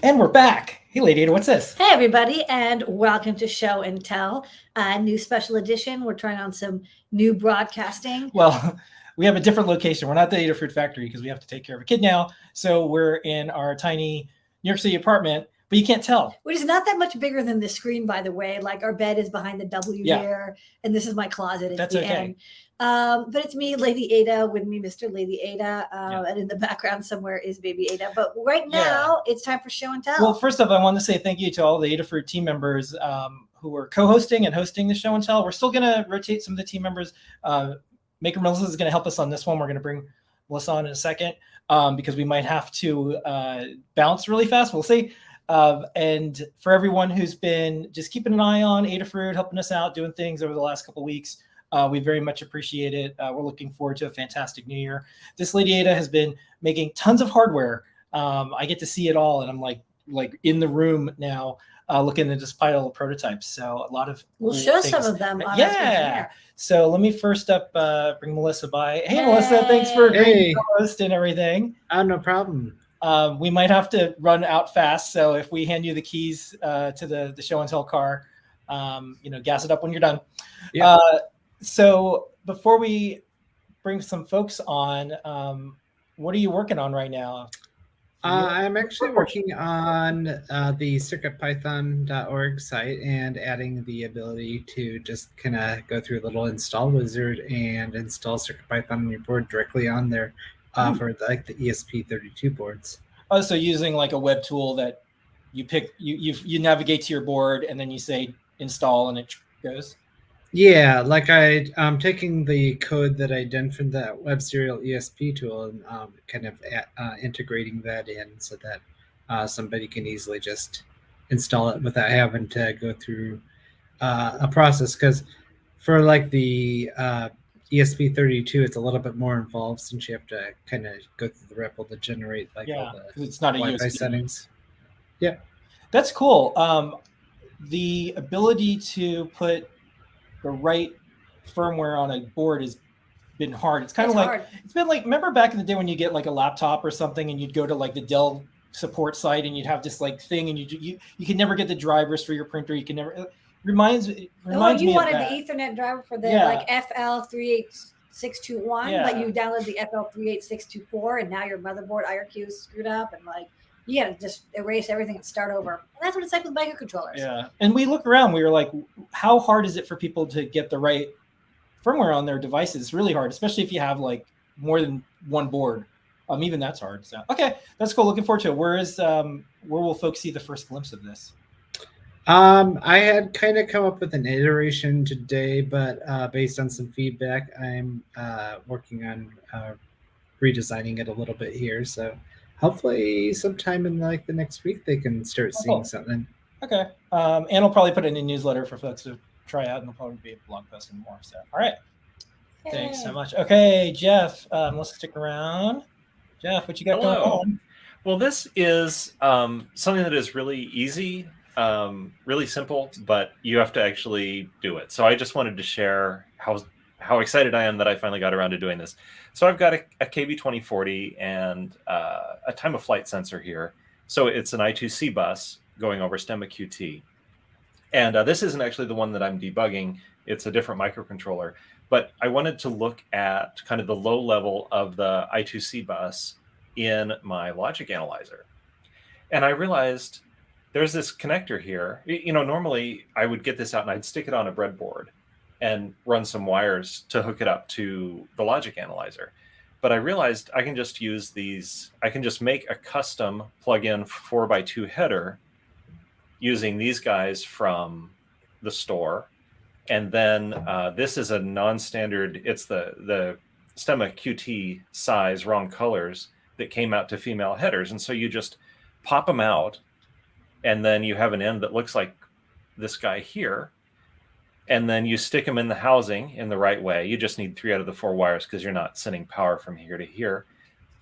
And we're back. Hey, Lady Ada, what's this? Hey, everybody, and welcome to Show and Tell, a new special edition. We're trying on some new broadcasting. Well, we have a different location. We're not the Ada Fruit Factory because we have to take care of a kid now. So we're in our tiny New York City apartment, but you can't tell. Which is not that much bigger than the screen, by the way. Like our bed is behind the W here, and this is my closet. That's okay. End. But it's me, Lady Ada, with me, Mr. Lady Ada, and in the background somewhere is Baby Ada. But right now, it's time for Show and Tell. Well, first off, I want to say thank you to all the Ada Fruit team members who are co-hosting and hosting the Show and Tell. We're still going to rotate some of the team members. Maker Melissa is going to help us on this one. We're going to bring Melissa on in a second because we might have to bounce really fast. We'll see. And for everyone who's been just keeping an eye on Ada Fruit, helping us out, doing things over the last couple of weeks, we very much appreciate it. We're looking forward to a fantastic new year. This Lady Ada has been making tons of hardware. I get to see it all, and I'm like in the room now looking at this pile of prototypes. So a lot of we'll show things. Some of them. So let me first up bring Melissa by. Hey, Melissa, thanks for being host and everything. Oh, no problem. We might have to run out fast. So if we hand you the keys to the Show and Tell car, gas it up when you're done. Yeah. So before we bring some folks on, what are you working on right now? I'm actually working on the circuitpython.org site and adding the ability to just kind of go through a little install wizard and install CircuitPython on your board directly on there for the ESP32 boards. Oh, so using like a web tool that you pick, you navigate to your board and then you say install and it goes? Yeah, like I'm taking the code that I done from that web serial ESP tool and kind of integrating that in so that somebody can easily just install it without having to go through a process. Because for like the ESP32, it's a little bit more involved since you have to kind of go through the REPL to generate all the it's not a Wi-Fi USB settings. Yeah, that's cool. The ability to put the right firmware on a board has been hard. It's kind of like hard. It's been like, remember back in the day when you get like a laptop or something and you'd go to like the Dell support site and you'd have this like thing and you can never get the drivers for your printer. You can never reminds me. You wanted the Ethernet driver for the like FL38621, but you download the FL38624 and now your motherboard IRQ is screwed up and like you gotta just erase everything and start over. And that's what it's like with microcontrollers. Yeah. And we look around, we were like, how hard is it for people to get the right firmware on their devices? It's really hard, especially if you have like more than one board. Even that's hard. So okay, that's cool. Looking forward to it. Where will folks see the first glimpse of this? I had kind of come up with an iteration today, but based on some feedback, I'm working on redesigning it a little bit here. So hopefully sometime in like the next week, they can start seeing something. Okay. And I'll probably put it in a newsletter for folks to try out, and there'll probably be a blog post and more. So, all right. Yay. Thanks so much. Okay, Jeff, let's stick around. Jeff, what you got going on? Well, this is something that is really easy, really simple, but you have to actually do it. So I just wanted to share how excited I am that I finally got around to doing this. So I've got a KB2040 and a time of flight sensor here. So it's an I2C bus going over Stemma QT. And this isn't actually the one that I'm debugging. It's a different microcontroller. But I wanted to look at kind of the low level of the I2C bus in my logic analyzer. And I realized there's this connector here. Normally I would get this out and I'd stick it on a breadboard and run some wires to hook it up to the logic analyzer. But I realized I can just use these. I can just make a custom plug-in 4x2 header using these guys from the store. And then this is a non-standard, it's the Stemma QT size, wrong colors, that came out to female headers. And so you just pop them out, and then you have an end that looks like this guy here. And then you stick them in the housing in the right way. You just need 3 out of the 4 wires because you're not sending power from here to here.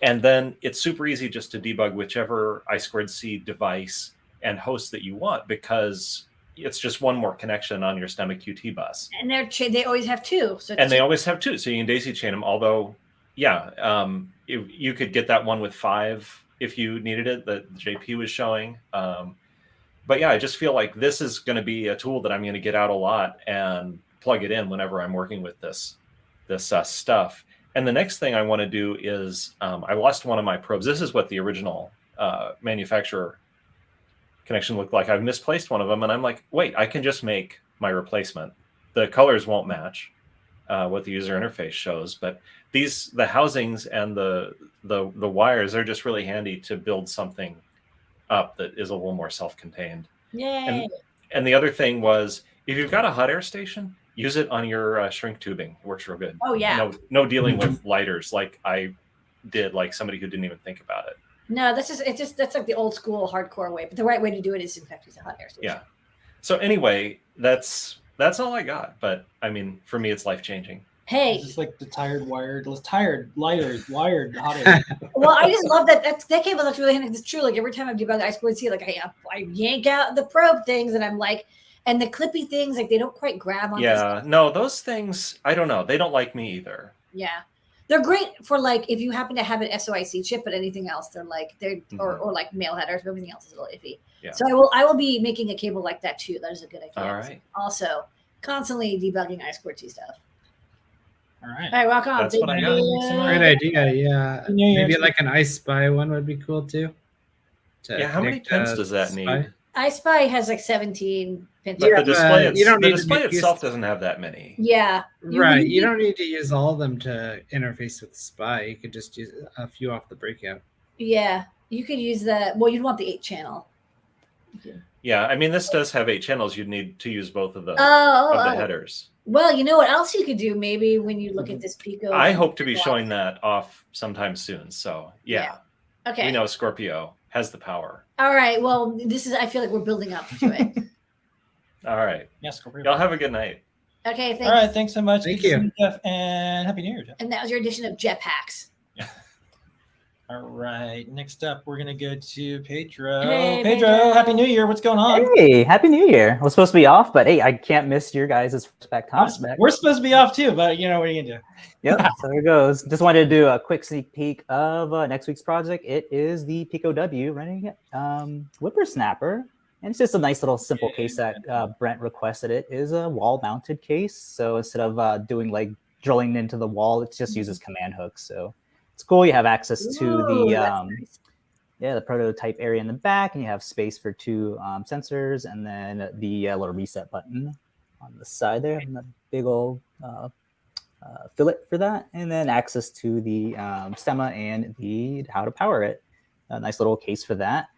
And then it's super easy just to debug whichever I2C device and host that you want, because it's just one more connection on your Stemma QT bus. And they always have two. They always have two. So you can daisy chain them. Although, you could get that one with 5 if you needed it that JP was showing. But yeah, I just feel like this is going to be a tool that I'm going to get out a lot and plug it in whenever I'm working with this stuff. And the next thing I want to do is I lost one of my probes. This is what the original manufacturer connection looked like. I've misplaced one of them, and I'm like, wait, I can just make my replacement. The colors won't match what the user interface shows, but the housings and the wires are just really handy to build something up that is a little more self-contained. Yay! And the other thing was, if you've got a hot air station, use it on your shrink tubing. It works real good. Oh yeah. No dealing with lighters like I did, like somebody who didn't even think about it. No, that's like the old school hardcore way. But the right way to do it is in fact use a hot air station. Yeah. So anyway, that's all I got. But I mean, for me, it's life changing. Hey, It's just like the tired lighters, wired, hot air. well, I just love that cable looks really handy. It's true. Like every time I debug I2C, like I yank out the probe things, and I'm like, and the clippy things, like they don't quite grab on. Yeah, no, those things, I don't know. They don't like me either. Yeah, they're great for like if you happen to have an SOIC chip, but anything else, they're or like mail headers. But everything else is a little iffy. Yeah. So I will be making a cable like that too. That is a good idea. All right. Also, constantly debugging I2C stuff. All right. All right, welcome. That's what I got. Thanks so much. Great idea. Yeah. New Year's. Maybe like an I Spy one would be cool too. Yeah, how many pins does that need? iSpy has like 17 pins. But the display, you don't the need to display use- itself doesn't have that many. Yeah. Right. You don't need to use all of them to interface with Spy. You could just use a few off the breakout. Yeah. You could use well, you'd want the 8-channel. Yeah, I mean, this does have 8 channels. You'd need to use both of the headers. Well, you know what else you could do? Maybe when you look at this Pico. I hope to be showing that off sometime soon. So yeah. Okay. We know Scorpio has the power. All right. Well, I feel like we're building up to it. All right. Yeah, Scorpio. Y'all have a good night. Okay. Thanks. All right. Thanks so much. Thank Good to you. see Jeff, and Happy New Year, Jeff. And that was your edition of Jetpacks. All right. Next up, we're gonna go to Pedro. Hey, Pedro, Pedro. Happy New Year. What's going on? Hey, Happy New Year. I was supposed to be off, but hey, I can't miss your guys' first back time. We're supposed to be off too, but you know what are you gonna do? Yep, so there it goes. Just wanted to do a quick sneak peek of next week's project. It is the Pico W running Whippersnapper. And it's just a nice little simple case that Brent requested. It is a wall-mounted case. So instead of doing like drilling into the wall, it just uses command hooks. So it's cool. You have access to Ooh, the that's nice. the prototype area in the back, and you have space for 2 sensors, and then the little reset button on the side there, and the big old fillet for that, and then access to the stemma and the how to power it. A nice little case for that.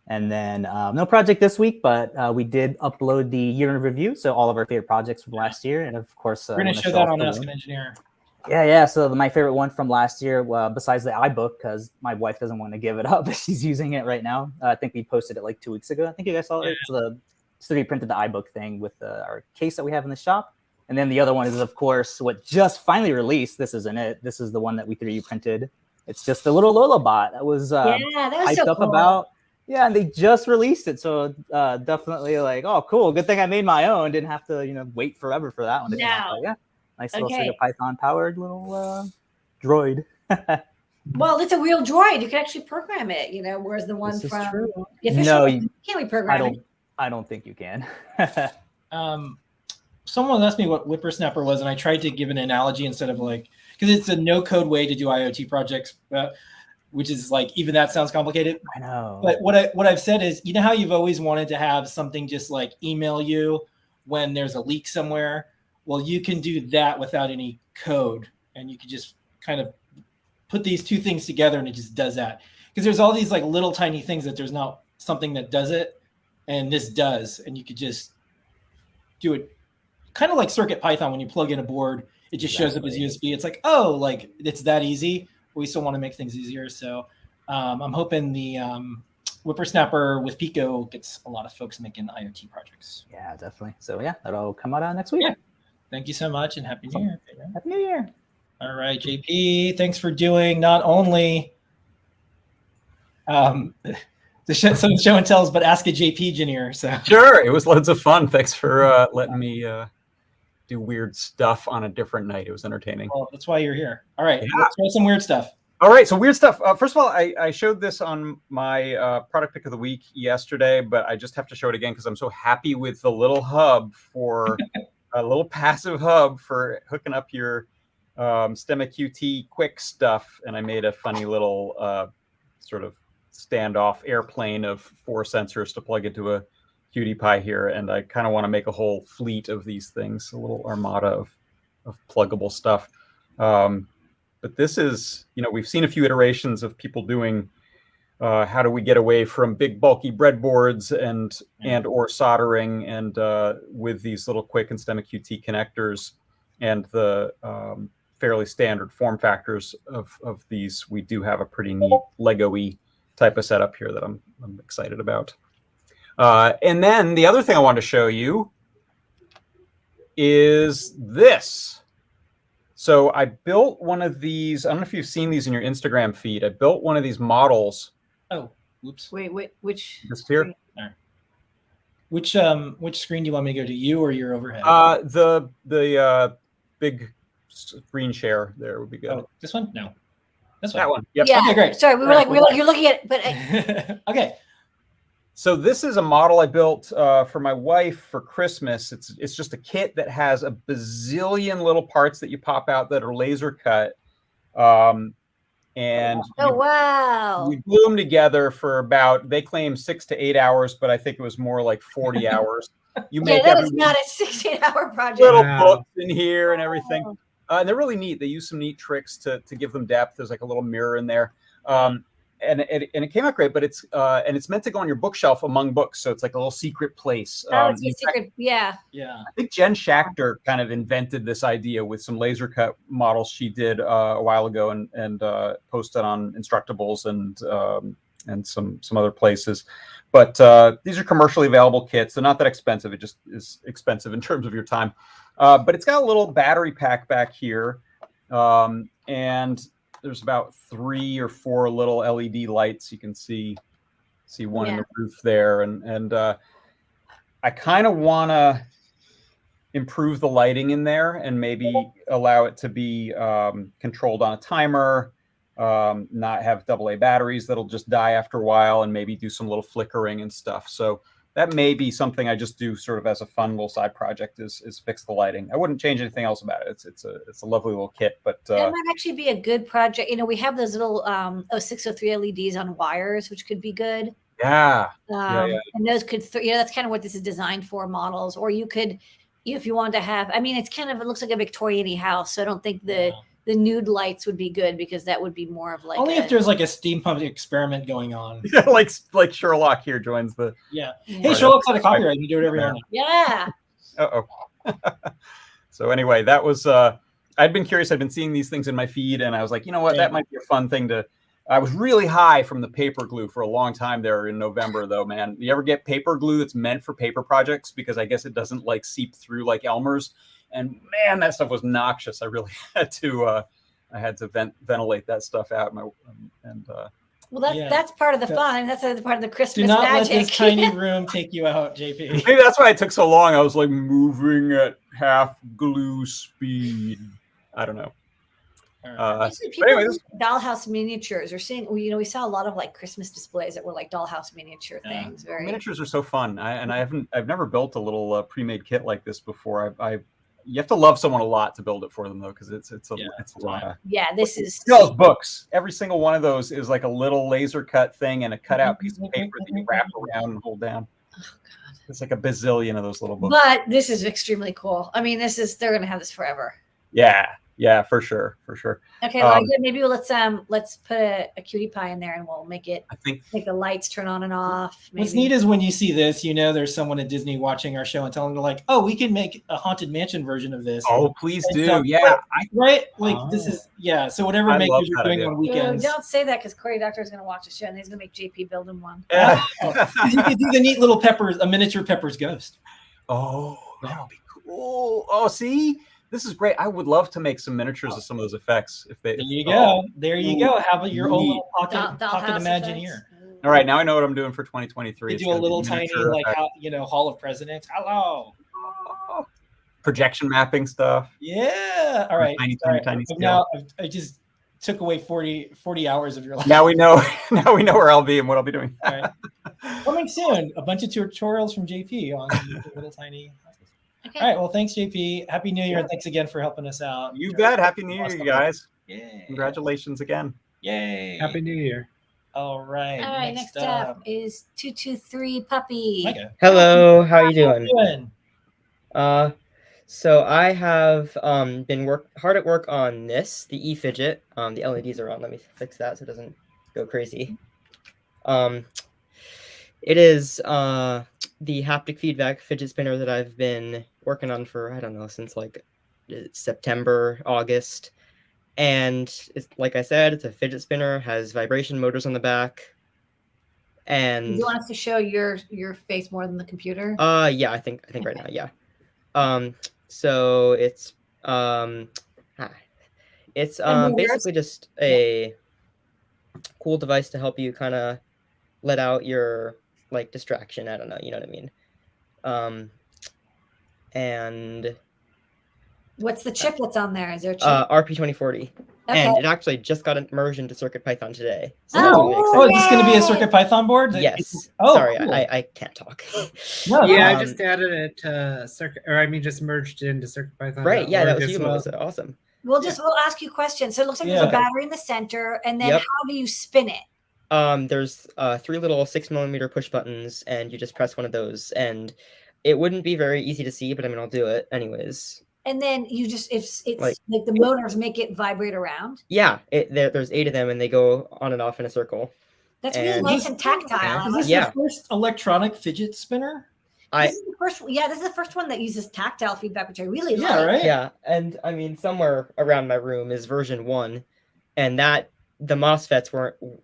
And then no project this week, but we did upload the year in review, so all of our favorite projects from last year, and of course We're gonna wanna show show that off on the Ask one. an Engineer. Yeah. So my favorite one from last year, besides the iBook, because my wife doesn't want to give it up, she's using it right now. I think we posted it like 2 weeks ago. I think you guys saw it. It's the 3D printed the iBook thing with our case that we have in the shop. And then the other one is, of course, what just finally released. This isn't it. This is the one that we 3D printed. It's just the little Lola bot that was Yeah, that was hyped so up cool. about. Yeah, and they just released it, so definitely like, oh, cool. Good thing I made my own. Didn't have to, wait forever for that one to come out. No. But yeah, nice little Okay. Python powered little droid. Well, it's a real droid. You can actually program it, whereas the one This is from true. the official No, one, can't we program it? I don't think you can. Someone asked me what Whippersnapper was, and I tried to give an analogy instead of like, because it's a no-code way to do IoT projects, which is like, even that sounds complicated. I know. But what I've said is, you know how you've always wanted to have something just like email you when there's a leak somewhere? Well, you can do that without any code, and you can just kind of put these two things together, and it just does that. Because there's all these like little tiny things that there's not something that does it, and this does, and you could just do it kind of like Circuit Python. When you plug in a board, it just shows up as USB. It's like, oh, like it's that easy. We still want to make things easier. So I'm hoping the Whippersnapper with Pico gets a lot of folks making IoT projects. Yeah, definitely. So yeah, that'll come out next week. Yeah. Thank you so much, and Happy New Year. Pedro. Happy New Year. All right, JP, thanks for doing not only some show and tells, but Ask a JP engineer. So Sure, it was loads of fun. Thanks for letting me do weird stuff on a different night. It was entertaining. well, that's why you're here. All right, Yeah. let's try some weird stuff. All right, so weird stuff. First of all, I showed this on my product pick of the week yesterday, but I just have to show it again because I'm so happy with the little hub for a little passive hub for hooking up your Stemma QT quick stuff. And I made a funny little sort of standoff airplane of 4 sensors to plug into a QT Py here. And I kind of want to make a whole fleet of these things, a little armada of pluggable stuff. But this is, we've seen a few iterations of people doing how do we get away from big bulky breadboards and or soldering, and with these little quick and Stemma QT connectors and the fairly standard form factors of these, we do have a pretty neat Lego-y type of setup here that I'm excited about. And then the other thing I wanted to show you is this. So I built one of these. I don't know if you've seen these in your Instagram feed. I built one of these models. Oh, whoops. Wait, which? Just here. Which screen do you want me to go to? You or your overhead? The big screen share there would be good. Oh, this one? No. This one. That one. Yep. Yeah. Okay, great. Sorry, we were like, you're looking at, but Okay. So this is a model I built for my wife for Christmas. It's just a kit that has a bazillion little parts that you pop out that are laser cut. And wow. we glue them together for about, they claim 6 to 8 hours, but I think it was more like 40 hours. You make that is not a 16-hour project. little books in here and everything. And they're really neat. They use some neat tricks to give them depth. There's like a little mirror in there. And it came out great, but it's meant to go on your bookshelf among books, so it's like a little secret place. It's a secret, yeah. Yeah. I think Jen Schachter kind of invented this idea with some laser cut models she did a while ago and posted on Instructables and some other places. But these are commercially available kits. They're not that expensive. It just is expensive in terms of your time. But it's got a little battery pack back here, and there's about 3 or 4 little LED lights. You can see one in the roof there. And I kind of want to improve the lighting in there and maybe allow it to be controlled on a timer, not have AA batteries that'll just die after a while, and maybe do some little flickering and stuff. So that may be something I just do sort of as a fun little side project is fix the lighting. I wouldn't change anything else about it. It's a lovely little kit, but that might actually be a good project. We have those little 0603 LEDs on wires, which could be good. Yeah. And those could, that's kind of what this is designed for, models. Or you could, if you want to have, it looks like a Victorian house. So I don't think the nude lights would be good, because that would be more of like only if there's like a steampunk experiment going on. Yeah, like Sherlock here joins the. Yeah. Hey, Sherlock's out of copyright. You do whatever you want. Yeah. So anyway, that was. I'd been curious. I'd been seeing these things in my feed, and I was like, you know what, that might be a fun thing to. I was really high from the paper glue for a long time there in November, though, man. You ever get paper glue that's meant for paper projects? Because I guess it doesn't like seep through like Elmer's. And man, that stuff was noxious. I really had to ventilate that stuff out. That's part of the fun. That's part of the Christmas Do not magic. let this tiny room take you out, JP. Maybe that's why it took so long. I was like moving at half glue speed. I don't know. Dollhouse miniatures. We're seeing, we saw a lot of like Christmas displays that were like dollhouse miniature things. Miniatures are so fun. I've never built a little pre-made kit like this before. You have to love someone a lot to build it for them, though, because it's a lot. This is those books. Every single one of those is like a little laser cut thing and a cutout piece of paper that you wrap around and hold down. Oh God, it's like a bazillion of those little books. But this is extremely cool. They're gonna have this forever. Yeah, for sure. Okay, maybe let's put a QT Py in there and we'll make the lights turn on and off. Maybe. What's neat is when you see this, there's someone at Disney watching our show and telling them like, oh, we can make a Haunted Mansion version of this. Oh, please do. So, yeah. Right? This is, so whatever makers you're doing on weekends. Don't say that, because Corey Doctor is going to watch the show and he's going to make JP build him one. Yeah. You could do the neat little Peppers, a miniature Peppers ghost. Oh, that would be cool. Oh, see? This is great. I would love to make some miniatures of some of those effects. There you go. Have your own little pocket Imagineer. All right, now I know what I'm doing for 2023. You do a little tiny Hall of Presidents. Hello. Projection mapping stuff. Yeah. All right. Tiny now I just took away 40 hours of your life. Now we know. Now we know where I'll be and what I'll be doing. All right. Coming soon, a bunch of tutorials from JP on little tiny houses. Okay. All right. Well, thanks, JP. Happy New Year, and thanks again for helping us out. You bet. Happy New Year, you guys. Yay. Congratulations again. Yay. Happy New Year. All right. All right, next up is 223 Puppy. Micah. Hello, how are you How doing? you doing? So I have been hard at work on this, the e-fidget. The LEDs are on. Let me fix that so it doesn't go crazy. It is the haptic feedback fidget spinner that I've been working on for, I don't know, since like September, August. And it's, like I said, it's a fidget spinner, has vibration motors on the back. And Do you want us to show your face more than the computer? yeah, I think right now, yeah. So it's basically just a cool device to help you kind of let out your like distraction. I don't know, you know what I mean? And What's the chip that's on there? Is there a chip? RP2040. Okay. And it actually just got immersion into CircuitPython today. So Oh, I'm really Oh, excited. is this going to be a Yay. CircuitPython board? Yes. Oh, Sorry, cool. I can't talk. No, Yeah, I Um, just added it to just merged it into CircuitPython. Right, yeah, that was as you, well. Melissa. Awesome. We'll ask you questions. So it looks like there's Yeah. a battery in the center, and then Yep. how do you spin it? There's 3 little 6mm push buttons, and you just press one of those, and it wouldn't be very easy to see, but I mean, I'll do it anyways. And then you just it's Like- like the motors make it vibrate around. Yeah, there's 8 of them, and they go on and off in a circle. That's really And- nice and tactile. Is this Yeah. the first electronic fidget spinner? I This is the first. Yeah, this is the first one that uses tactile feedback, which I really Yeah, like. right? Yeah, and I mean, somewhere around my room is version 1, and that the MOSFETs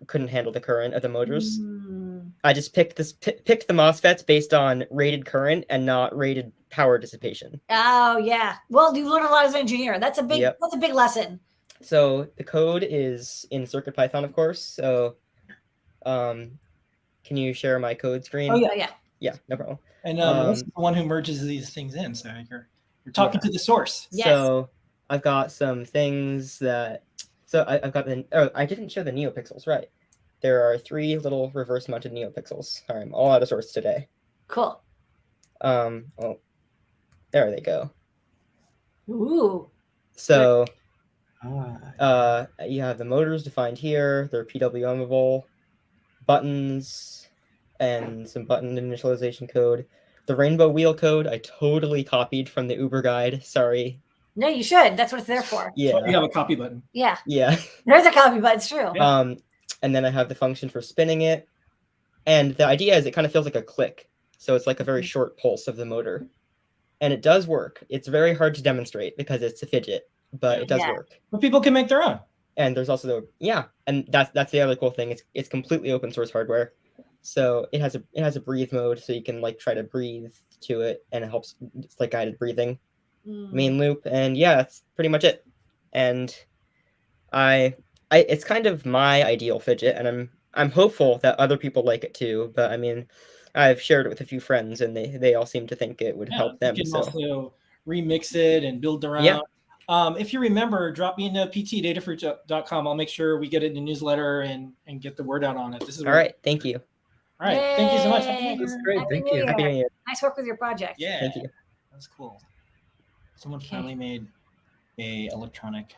couldn't handle the current of the motors. Mm. I just picked the MOSFETs based on rated current and not rated power dissipation. Oh yeah. Well, you learn a lot as an engineer. That's a big. Yep. That's a big lesson. So the code is in CircuitPython, of course. So, can you share my code screen? Oh, yeah. Oh yeah. Yeah, no problem. And this is the one who merges these things in. So you're talking to the source. Yes. So I've got some things that. So I've got I didn't show the NeoPixels, right? There are 3 little reverse mounted NeoPixels. Sorry, I'm all out of source today. Cool. Well, there they go. Ooh. So Ah, you have the motors defined here. They're PWMable, buttons, and some button initialization code. The rainbow wheel code I totally copied from the Uber guide. Sorry. No, you should. That's what it's there for. You Yeah. have a copy button. Yeah. Yeah. There's a copy, but it's true. Yeah. And then I have the function for spinning it. And the idea is it kind of feels like a click. So it's like a very short pulse of the motor. And it does work. It's very hard to demonstrate because it's a fidget, but it does Yeah. work. But people can make their own. And there's also and that's the other cool thing. It's completely open source hardware. So it has a breathe mode, so you can like try to breathe to it, and it helps. It's like guided breathing, Mm. main loop, and yeah, that's pretty much it. And I it's kind of my ideal fidget, and I'm hopeful that other people like it too. But I mean, I've shared it with a few friends, and they all seem to think it would help them. You can So also remix it and build around. Yeah. If you remember, drop me into pt.datafruit.com. I'll make sure we get it in the newsletter and get the word out on it. This is all right, thank you. All right. Thank you so much. Yay. that's great. Happy Thank New you. Year. Happy New Year. Nice work with your project. Yeah. Thank you. That's cool. Someone Okay. finally made a electronic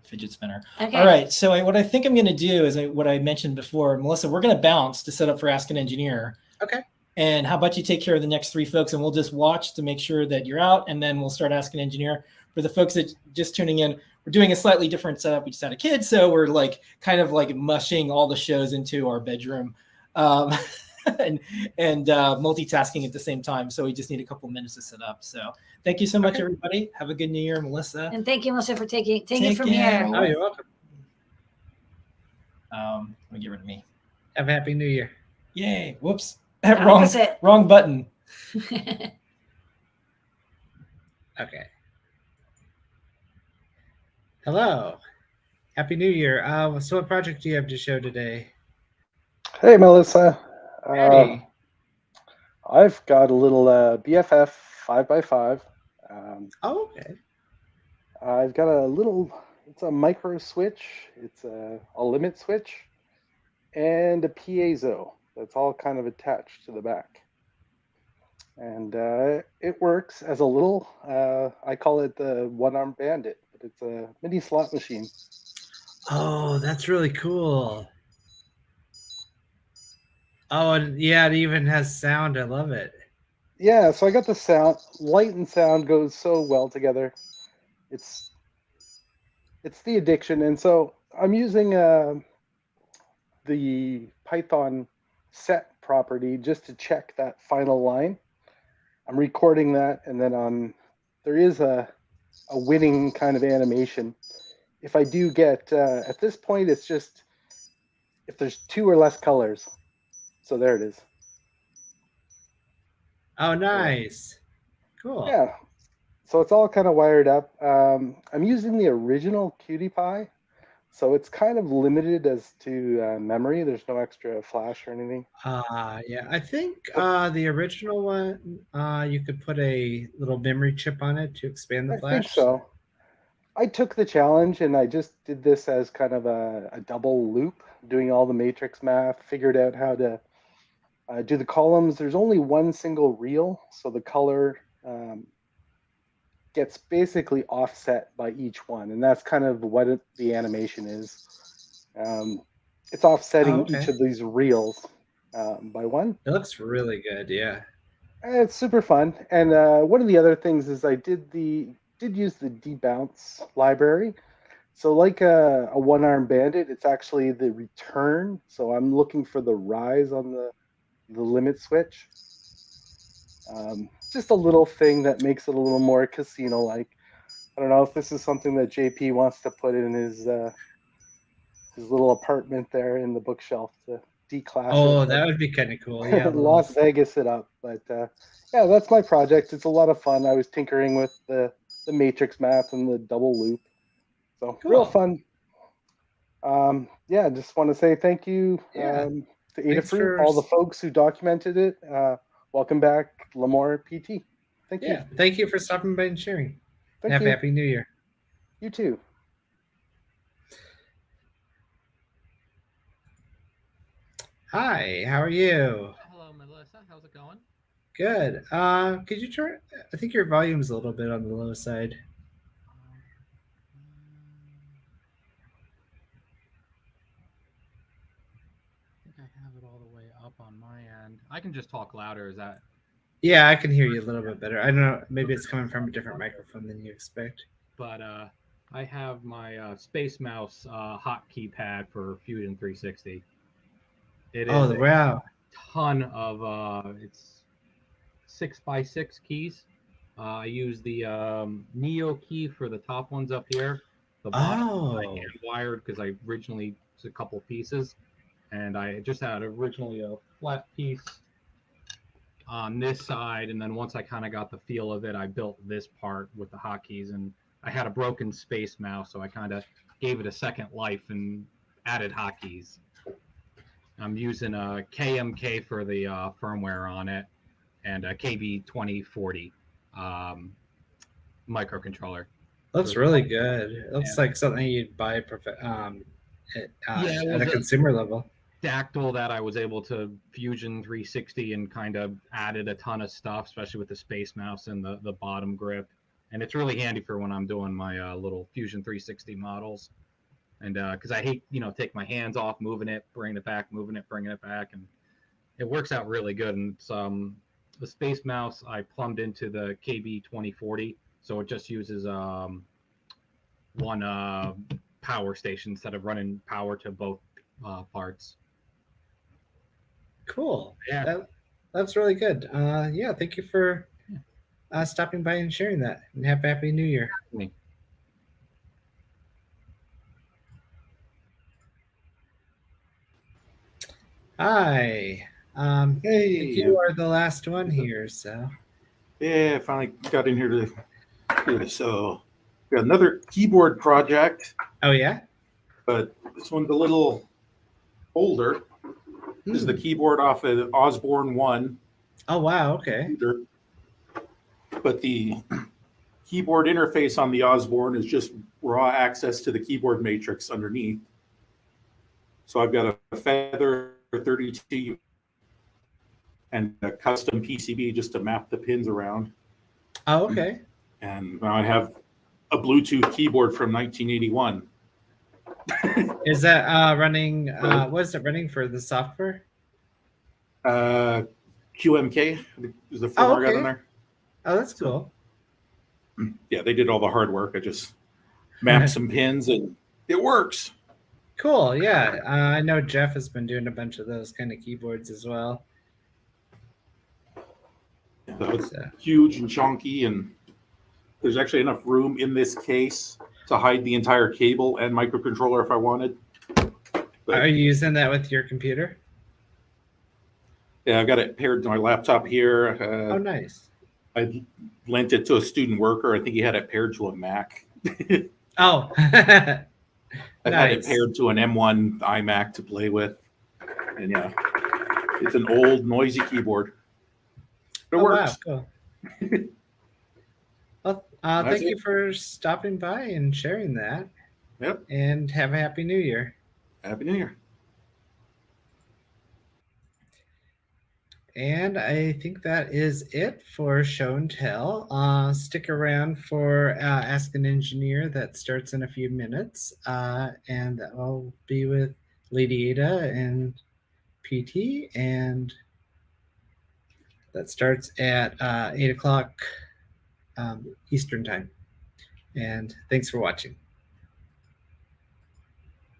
fidget spinner. Okay. All right. So what I think I'm going to do is what I mentioned before, Melissa. We're going to bounce to set up for Ask an Engineer. Okay. And how about you take care of the next 3 folks, and we'll just watch to make sure that you're out, and then we'll start Ask an Engineer. For the folks that just tuning in, we're doing a slightly different setup. We just had a kid, so we're like kind of like mushing all the shows into our bedroom. And multitasking at the same time. So we just need a couple minutes to set up. So thank you so much, everybody. Have a good New Year, Melissa. And thank you, Melissa, for taking Take it from care. here. Oh, you're welcome. Let me get rid of me. Have a happy New Year. Yay! Whoops. Opposite. Wrong button. Okay. Hello. Happy New Year. So what project do you have to show today? Hey, Melissa. Howdy. I've got a little BFF 5x5. Oh, okay. I've got a little It's a micro switch. It's a limit switch and a piezo. That's all kind of attached to the back. And it works as a little, I call it the one-armed bandit, but it's a mini slot machine. Oh, that's really cool. Oh, and yeah, it even has sound. I love it. Yeah, so I got the sound. Light and sound goes so well together. It's the addiction, and so I'm using the Python set property just to check that final line. I'm recording that, and then there is a winning kind of animation. If I do get at this point, it's just if there's 2 or less colors. So there it is. Oh, nice. Cool. Yeah. So it's all kind of wired up. I'm using the original Cutie Pie, so it's kind of limited as to memory. There's no extra flash or anything. Yeah, I think the original one, you could put a little memory chip on it to expand the I flash. think so. I took the challenge and I just did this as kind of a double loop, doing all the matrix math, figured out how to do the columns. There's only one single reel, so the color gets basically offset by each one, and that's kind of what the animation is. It's offsetting each of these reels by one. It looks really good, yeah. It's super fun. And one of the other things is I did use the debounce library. So like a one-armed bandit, it's actually the return. So I'm looking for the rise on the limit switch. Just a little thing that makes it a little more casino-like. I don't know if this is something that JP wants to put in his little apartment there in the bookshelf to declass. Oh, that would be kind of cool. Yeah, Las Vegas it up. But yeah, that's my project. It's a lot of fun. I was tinkering with the matrix math and the double loop. So cool. Real fun. Yeah, just want to say thank you to Adafruit, all the folks who documented it. Welcome back, Lamore PT. Thank you. Yeah, thank you for stopping by and sharing. Thank you. Happy New Year. You too. Hi, how are you? Hello, Melissa. How's it going? Good. Could you turn? I think your volume's a little bit on the low side. I think I have it all the way up on my end. I can just talk louder. Is that? Yeah, I can hear you a little bit better. I don't know. Maybe it's coming from a different microphone than you expect. But I have my Space Mouse hotkey pad for Fusion 360. It is wow. ton of it's 6x6 keys. I use the Neo key for the top ones up here. The bottom I hand wired because I originally it's a couple pieces, and I just had originally a flat piece on this side, and then once I kind of got the feel of it, I built this part with the hotkeys, and I had a broken Space Mouse, so I kind of gave it a second life and added hotkeys. I'm using a KMK for the firmware on it, and a KB2040 microcontroller. Looks really good. It looks like something you'd buy at a consumer level. Dactyl that I was able to Fusion 360 and kind of added a ton of stuff, especially with the Space Mouse and the bottom grip. And it's really handy for when I'm doing my little Fusion 360 models. And because I hate, take my hands off, moving it, bringing it back, moving it, bringing it back. And it works out really good. And it's, the Space Mouse, I plumbed into the KB2040. So it just uses one power station instead of running power to both parts. Cool. Yeah. That's really good. Yeah, thank you for stopping by and sharing that. And happy New Year. Hi. Hey. You are the last one here, so. Yeah, I finally got in here to do this. So, got another keyboard project. Oh, yeah? But this one's a little older. This is the keyboard off of the Osborne 1. Oh, wow. Okay. But the keyboard interface on the Osborne is just raw access to the keyboard matrix underneath. So I've got a Feather 32 and a custom PCB just to map the pins around. Oh, okay. And now I have a Bluetooth keyboard from 1981. Is that running? What is it running for the software? QMK is the firmware I got on there. Oh, that's cool. Yeah, they did all the hard work. I just mapped some pins and it works. Cool. Yeah, I know Jeff has been doing a bunch of those kind of keyboards as well. That was huge and chunky, and there's actually enough room in this case to hide the entire cable and microcontroller if I wanted. But, are you using that with your computer? Yeah, I've got it paired to my laptop here. Oh, nice. I lent it to a student worker. I think he had it paired to a Mac. Oh, I've had it paired to an M1 iMac to play with. And yeah, it's an old, noisy keyboard. It works. Wow, cool. Well, thank you for stopping by and sharing that. Yep. And have a Happy New Year. Happy New Year. And I think that is it for Show and Tell. Stick around for Ask an Engineer that starts in a few minutes. And that will be with Lady Ada and PT. And that starts at 8 o'clock Eastern Time. And thanks for watching.